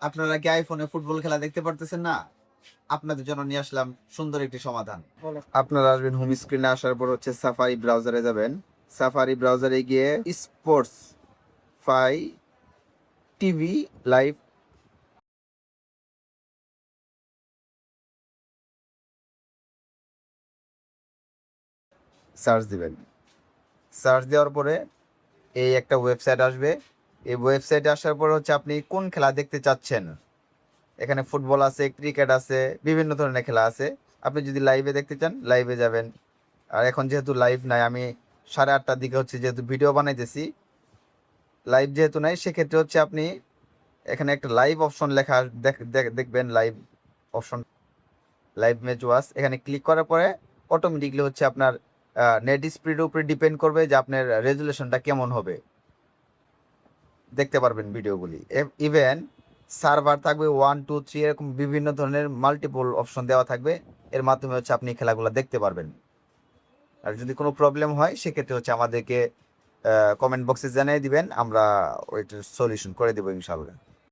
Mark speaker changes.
Speaker 1: আপনারা কি আইফোনে ফুটবল খেলা দেখতে পারতেছেন না? আপনাদের জন্য নিয়ে আসলাম সুন্দর একটি সমাধান। আপনারা আসবেন হোম স্ক্রিনে, আসার পর হচ্ছে সাফারি ব্রাউজারে যাবেন। সাফারি ব্রাউজারে গিয়ে sports fy TV live search দিবেন। সার্চ দেওয়ার পরে এই একটা ওয়েবসাইট আসবে। এই ওয়েবসাইটে আসার পর হচ্ছে আপনি কোন খেলা দেখতে চাচ্ছেন। এখানে ফুটবল আছে, ক্রিকেট আছে, বিভিন্ন ধরনের খেলা আছে। আপনি যদি লাইভে দেখতে চান লাইভে যাবেন। আর এখন যেহেতু লাইভ নাই, আমি 8:30টার দিকে হচ্ছে যেহেতু ভিডিও বানাইতেছি, লাইভ যেহেতু নাই, সেক্ষেত্রে হচ্ছে আপনি এখানে একটা লাইভ অপশন লেখা দেখবেন। Live option, live match watch, এখানে ক্লিক করার পরে অটোমেটিকলি হচ্ছে আপনার নেট স্পিডের উপরে ডিপেন্ড করবে যে আপনার রেজুলেশনটা কেমন হবে, দেখতে পারবেন ভিডিওগুলি। ইভেন সার্ভার থাকবে 1 2 3, এরকম বিভিন্ন ধরনের মাল্টিপল অপশন দেওয়া থাকবে। এর মাধ্যমে হচ্ছে আপনি খেলাগুলো দেখতে পারবেন। আর যদি কোনো প্রবলেম হয় সেক্ষেত্রে হচ্ছে আমাদেরকে কমেন্ট বক্সে জানিয়ে দিবেন, আমরা ওইটার সলিউশন করে দেবো ইনশাল্লাহ।